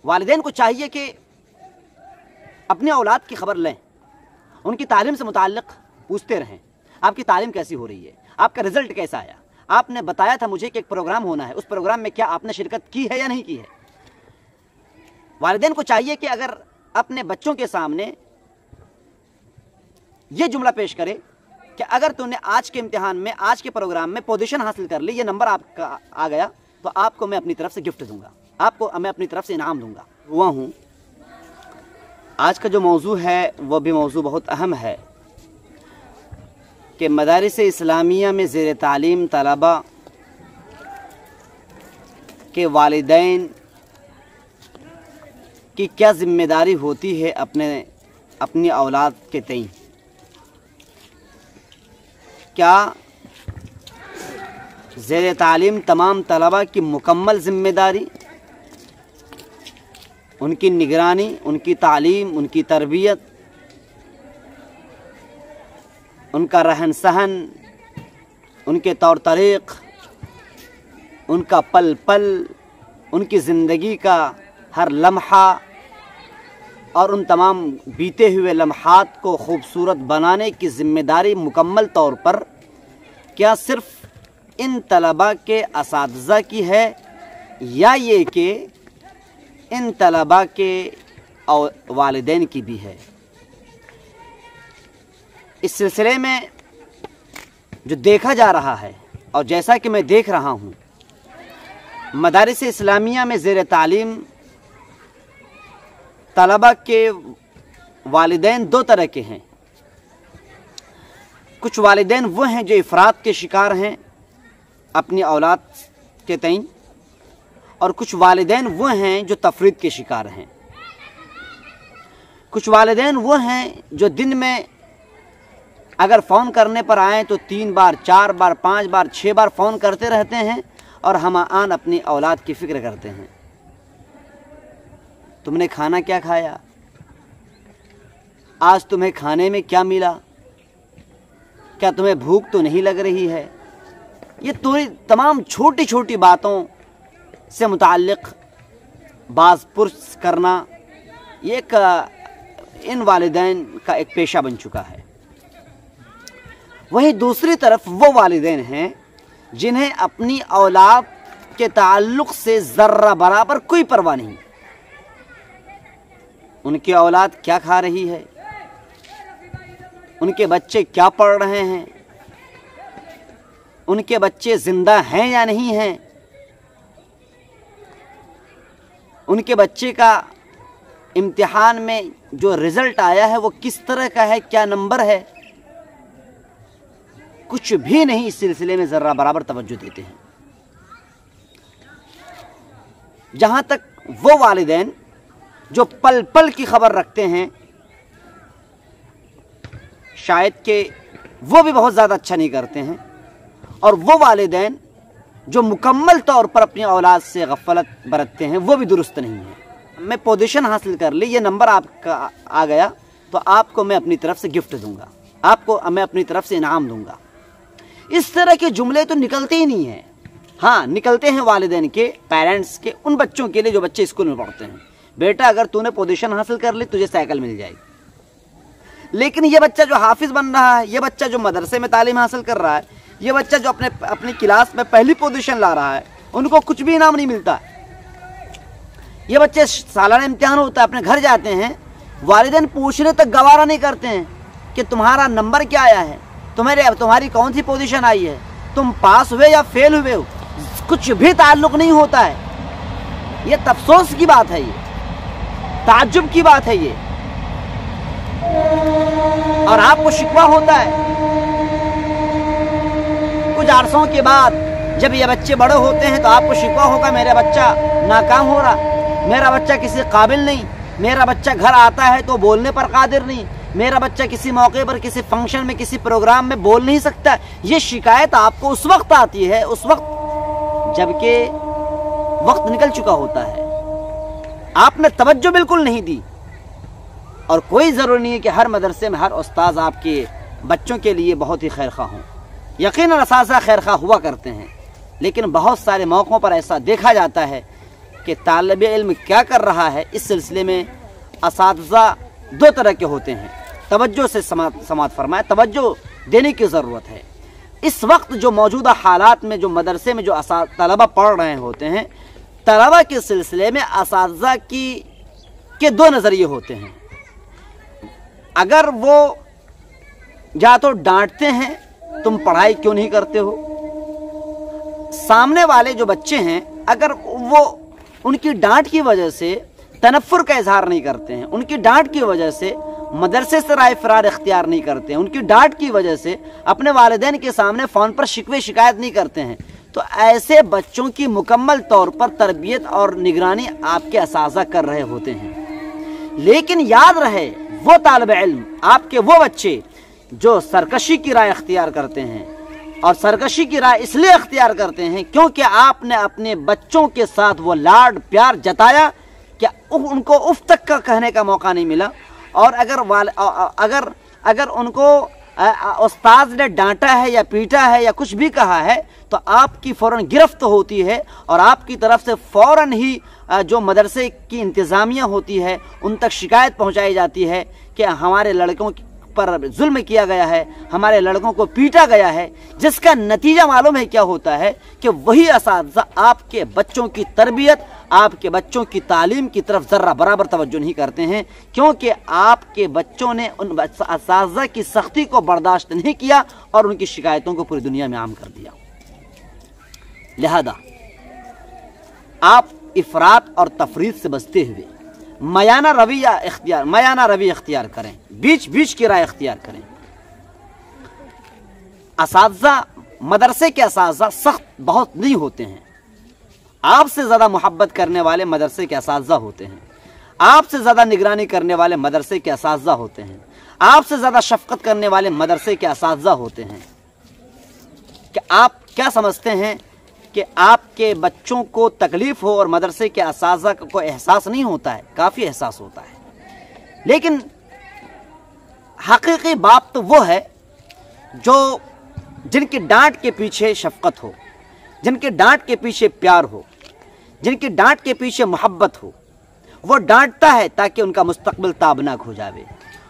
والدین کو چاہیے کہ اپنے اولاد کی خبر لیں، ان کی تعلیم سے متعلق پوچھتے رہیں، آپ کی تعلیم کیسی ہو رہی ہے، آپ کا رزلٹ کیسا آیا، آپ نے بتایا تھا مجھے کہ ایک پروگرام ہونا ہے، اس پروگرام میں کیا آپ نے شرکت کی ہے یا نہیں کی ہے۔ والدین کو چاہیے کہ اگر اپنے بچوں کے سامنے یہ جملہ پیش کرے کہ اگر تم نے آج کے امتحان میں، آج کے پروگرام میں پوزیشن حاصل کر لی، یہ نمبر آپ کا آ گیا، تو آپ کو میں اپنی طرف سے گفٹ دوں گا، آپ کو میں اپنی طرف سے انعام دوں گا۔ ہوا ہوں آج کا جو موضوع ہے وہ بھی موضوع بہت اہم ہے کہ مدارس اسلامیہ میں زیر تعلیم طلباء کے والدین کی کیا ذمہ داری ہوتی ہے اپنی اولاد کے تئیں۔ کیا زیر تعلیم تمام طلباء کی مکمل ذمہ داری، ان کی نگرانی، ان کی تعلیم، ان کی تربیت، ان کا رہن سہن، ان کے طور طریق، ان کا پل پل، ان کی زندگی کا ہر لمحہ اور ان تمام بیتے ہوئے لمحات کو خوبصورت بنانے کی ذمہ داری مکمل طور پر کیا صرف ان طلباء کے اساتذہ کی ہے، یا یہ کہ ان طلباء کے والدین کی بھی ہے؟ اس سلسلے میں جو دیکھا جا رہا ہے اور جیسا کہ میں دیکھ رہا ہوں، مدارس اسلامیہ میں زیر تعلیم طلباء کے والدین دو طرح کے ہیں۔ کچھ والدین وہ ہیں جو افراط کے شکار ہیں اپنی اولاد کے تئیں، اور کچھ والدین وہ ہیں جو تفریط کے شکار ہیں۔ کچھ والدین وہ ہیں جو دن میں اگر فون کرنے پر آئیں تو 3 بار 4 بار 5 بار 6 بار فون کرتے رہتے ہیں اور ہم آن اپنی اولاد کی فکر کرتے ہیں۔ تم نے کھانا کیا کھایا، آج تمہیں کھانے میں کیا ملا، کیا تمہیں بھوک تو نہیں لگ رہی ہے؟ یہ تمام چھوٹی چھوٹی باتوں سے متعلق باز پرس کرنا یہ ایک ان والدین کا ایک پیشہ بن چکا ہے۔ وہیں دوسری طرف وہ والدین ہیں جنہیں اپنی اولاد کے تعلق سے ذرہ برابر کوئی پرواہ نہیں، ان کی اولاد کیا کھا رہی ہے، ان کے بچے کیا پڑھ رہے ہیں، ان کے بچے زندہ ہیں یا نہیں ہیں، ان کے بچے کا امتحان میں جو رزلٹ آیا ہے وہ کس طرح کا ہے، کیا نمبر ہے، کچھ بھی نہیں اس سلسلے میں ذرہ برابر توجہ دیتے ہیں۔ جہاں تک وہ والدین جو پل پل کی خبر رکھتے ہیں، شاید کہ وہ بھی بہت زیادہ اچھا نہیں کرتے ہیں، اور وہ والدین جو مکمل طور پر اپنی اولاد سے غفلت برتتے ہیں وہ بھی درست نہیں ہے۔ میں پوزیشن حاصل کر لی، یہ نمبر آپ کا آ گیا، تو آپ کو میں اپنی طرف سے گفٹ دوں گا، آپ کو میں اپنی طرف سے انعام دوں گا۔ اس طرح کے جملے تو نکلتے ہی نہیں ہیں۔ ہاں، نکلتے ہیں والدین کے، پیرنٹس کے، ان بچوں کے لیے جو بچے اسکول میں پڑھتے ہیں، بیٹا اگر تو نے پوزیشن حاصل کر لی تجھے سائیکل مل جائے گی۔ لیکن یہ بچہ جو حافظ بن رہا ہے، یہ بچہ جو مدرسے میں تعلیم حاصل کر رہا ہے، یہ بچہ جو اپنی کلاس میں پہلی پوزیشن لا رہا ہے، ان کو کچھ بھی انعام نہیں ملتا۔ یہ بچے سالانہ امتحان ہوتا ہے، اپنے گھر جاتے ہیں، والدین پوچھنے تک گوارا نہیں کرتے ہیں کہ تمہارا نمبر کیا آیا ہے، تمہاری کون سی پوزیشن آئی ہے، تم پاس ہوئے یا فیل ہوئے ہو، کچھ بھی تعلق نہیں ہوتا ہے۔ یہ افسوس کی بات ہے، یہ تعجب کی بات ہے یہ، اور آپ کو شکوہ ہوتا ہے کچھ عرصوں کے بعد جب یہ بچے بڑے ہوتے ہیں تو آپ کو شکوہ ہوگا میرا بچہ ناکام ہو رہا، میرا بچہ کسی قابل نہیں، میرا بچہ گھر آتا ہے تو بولنے پر قادر نہیں، میرا بچہ کسی موقع پر کسی فنکشن میں کسی پروگرام میں بول نہیں سکتا۔ یہ شکایت آپ کو اس وقت آتی ہے، اس وقت جبکہ وقت نکل چکا ہوتا ہے، آپ نے توجہ بالکل نہیں دی۔ اور کوئی ضروری نہیں ہے کہ ہر مدرسے میں ہر استاذ آپ کے بچوں کے لیے بہت ہی خیرخواہ ہوں، یقیناً اساتذہ خیرخواہ ہوا کرتے ہیں، لیکن بہت سارے موقعوں پر ایسا دیکھا جاتا ہے کہ طالب علم کیا کر رہا ہے، اس سلسلے میں اساتذہ دو طرح کے ہوتے ہیں۔ توجہ سے سماعت فرمائے، توجہ دینے کی ضرورت ہے۔ اس وقت جو موجودہ حالات میں جو مدرسے میں جو طلبہ پڑھ رہے ہوتے ہیں، طلبہ کے سلسلے میں اساتذہ کے دو نظریے ہوتے ہیں۔ اگر وہ یا تو ڈانٹتے ہیں تم پڑھائی کیوں نہیں کرتے ہو، سامنے والے جو بچے ہیں اگر وہ ان کی ڈانٹ کی وجہ سے تنفر کا اظہار نہیں کرتے ہیں، ان کی ڈانٹ کی وجہ سے مدرسے سے رائے فرار اختیار نہیں کرتے ہیں، ان کی ڈانٹ کی وجہ سے اپنے والدین کے سامنے فون پر شکوے شکایت نہیں کرتے ہیں، تو ایسے بچوں کی مکمل طور پر تربیت اور نگرانی آپ کے اساتذہ کر رہے ہوتے ہیں۔ لیکن یاد رہے، وہ طالب علم، آپ کے وہ بچے جو سرکشی کی رائے اختیار کرتے ہیں، اور سرکشی کی رائے اس لیے اختیار کرتے ہیں کیونکہ آپ نے اپنے بچوں کے ساتھ وہ لاڈ پیار جتایا کہ ان کو اف تک کا کہنے کا موقع نہیں ملا، اور اگر ان کو استاد نے ڈانٹا ہے یا پیٹا ہے یا کچھ بھی کہا ہے تو آپ کی فوراً گرفت ہوتی ہے، اور آپ کی طرف سے فوراً ہی جو مدرسے کی انتظامیہ ہوتی ہے ان تک شکایت پہنچائی جاتی ہے کہ ہمارے لڑکوں پر ظلم کیا گیا ہے، ہمارے لڑکوں کو پیٹا گیا ہے، جس کا نتیجہ معلوم ہے کیا ہوتا ہے کہ وہی اساتذہ آپ کے بچوں کی تربیت، آپ کے بچوں کی تعلیم کی طرف ذرہ برابر توجہ نہیں کرتے ہیں، کیونکہ آپ کے بچوں نے ان اساتذہ کی سختی کو برداشت نہیں کیا اور ان کی شکایتوں کو پوری دنیا میں عام کر دیا۔ لہذا آپ افراط اور تفریط سے بچتے ہوئے میانہ روی اختیار کریں، بیچ کی رائے اختیار کریں۔ اساتذہ، مدرسے کے اساتذہ سخت بہت نہیں ہوتے ہیں، آپ سے زیادہ محبت کرنے والے مدرسے کے اساتذہ ہوتے ہیں، آپ سے زیادہ نگرانی کرنے والے مدرسے کے اساتذہ ہوتے ہیں، آپ سے زیادہ شفقت کرنے والے مدرسے کے اساتذہ ہوتے ہیں۔ کہ آپ کیا سمجھتے ہیں کہ آپ کے بچوں کو تکلیف ہو اور مدرسے کے اساتذہ کو احساس نہیں ہوتا ہے؟ کافی احساس ہوتا ہے، لیکن حقیقی بات تو وہ ہے جن کی ڈانٹ کے پیچھے شفقت ہو، جن کے ڈانٹ کے پیچھے پیار ہو، جن کی ڈانٹ کے پیچھے محبت ہو۔ وہ ڈانٹتا ہے تاکہ ان کا مستقبل تابناک ہو جاوے،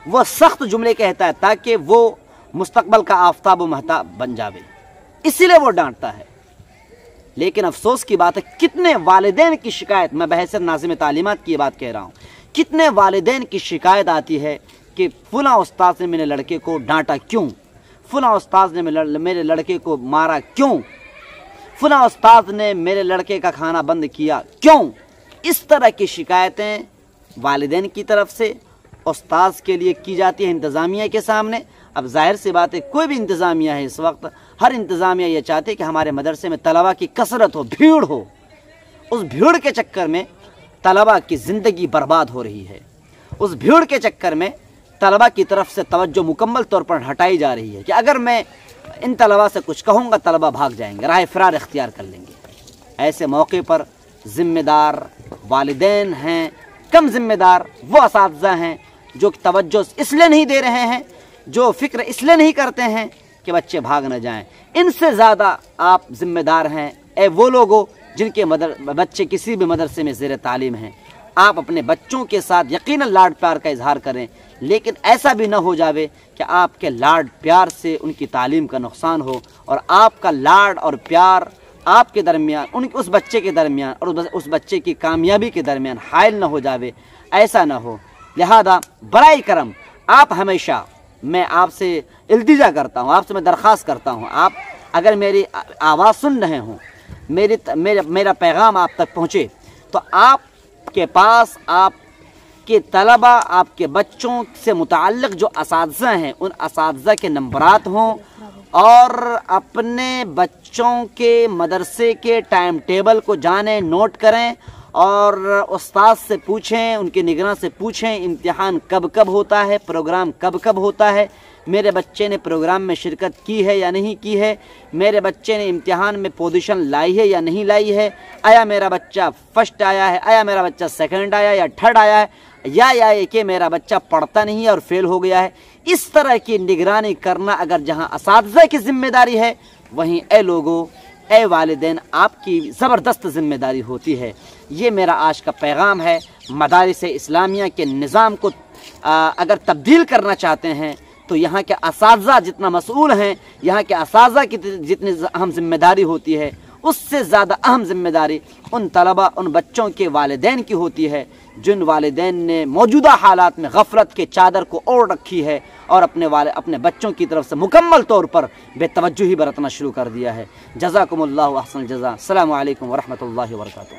وہ سخت جملے کہتا ہے تاکہ وہ مستقبل کا آفتاب و مہتاب بن جاوے، اسی لیے وہ ڈانٹتا ہے۔ لیکن افسوس کی بات ہے، کتنے والدین کی شکایت، میں بحیثیت ناظم تعلیمات کی بات کہہ رہا ہوں، کتنے والدین کی شکایت آتی ہے کہ فلاں استاد نے میرے لڑکے کو ڈانٹا کیوں، فلاں استاد نے میرے لڑکے کو مارا کیوں، فلاں استاد نے میرے لڑکے کا کھانا بند کیا کیوں۔ اس طرح کی شکایتیں والدین کی طرف سے استاذ کے لیے کی جاتی ہے انتظامیہ کے سامنے۔ اب ظاہر سی بات ہے، کوئی بھی انتظامیہ ہے اس وقت، ہر انتظامیہ یہ چاہتے ہیں کہ ہمارے مدرسے میں طلبہ کی کثرت ہو، بھیڑ ہو۔ اس بھیڑ کے چکر میں طلبہ کی زندگی برباد ہو رہی ہے، اس بھیڑ کے چکر میں طلبہ کی طرف سے توجہ مکمل طور پر ہٹائی جا رہی ہے کہ اگر میں ان طلبہ سے کچھ کہوں گا طلبہ بھاگ جائیں گے، راہ فرار اختیار کر لیں گے۔ ایسے موقع پر ذمہ دار والدین ہیں، کم ذمہ دار وہ اساتذہ ہیں جو توجہ اس لیے نہیں دے رہے ہیں، جو فکر اس لیے نہیں کرتے ہیں کہ بچے بھاگ نہ جائیں۔ ان سے زیادہ آپ ذمہ دار ہیں اے وہ لوگوں جن کے بچے کسی بھی مدرسے میں زیر تعلیم ہیں۔ آپ اپنے بچوں کے ساتھ یقیناً لاڈ پیار کا اظہار کریں، لیکن ایسا بھی نہ ہو جاوے کہ آپ کے لاڈ پیار سے ان کی تعلیم کا نقصان ہو، اور آپ کا لاڈ اور پیار آپ کے درمیان، اس بچے کے درمیان اور اس بچے کی کامیابی کے درمیان حائل نہ ہو جاوے، ایسا نہ ہو۔ لہذا برائے کرم آپ ہمیشہ، میں آپ سے التجا کرتا ہوں، آپ سے میں درخواست کرتا ہوں، آپ اگر میری آواز سن رہے ہوں، میرا پیغام آپ تک پہنچے، تو آپ کے پاس آپ کے طلبہ، آپ کے بچوں سے متعلق جو اساتذہ ہیں ان اساتذہ کے نمبرات ہوں، اور اپنے بچوں کے مدرسے کے ٹائم ٹیبل کو جانیں، نوٹ کریں، اور استاد سے پوچھیں، ان کے نگراں سے پوچھیں امتحان کب کب ہوتا ہے، پروگرام کب کب ہوتا ہے، میرے بچے نے پروگرام میں شرکت کی ہے یا نہیں کی ہے، میرے بچے نے امتحان میں پوزیشن لائی ہے یا نہیں لائی ہے، آیا میرا بچہ فرسٹ آیا ہے، آیا میرا بچہ سیکنڈ آیا یا تھرڈ آیا ہے، یا کہ میرا بچہ پڑھتا نہیں ہے اور فیل ہو گیا ہے۔ اس طرح کی نگرانی کرنا اگر جہاں اساتذہ کی ذمہ داری ہے، وہیں اے لوگوں، اے والدین آپ کی زبردست ذمہ داری ہوتی ہے۔ یہ میرا آج کا پیغام ہے۔ مدارس اسلامیہ کے نظام کو اگر تبدیل کرنا چاہتے ہیں تو یہاں کے اساتذہ جتنا مسئول ہیں، یہاں کے اساتذہ کی جتنی اہم ذمہ داری ہوتی ہے، اس سے زیادہ اہم ذمہ داری ان طلباء، ان بچوں کے والدین کی ہوتی ہے، جن والدین نے موجودہ حالات میں غفلت کے چادر کو اوڑھ رکھی ہے اور اپنے بچوں کی طرف سے مکمل طور پر بے توجہی برتنا شروع کر دیا ہے۔ جزاکم اللہ احسن الجزا۔ السلام علیکم ورحمۃ اللہ وبرکاتہ۔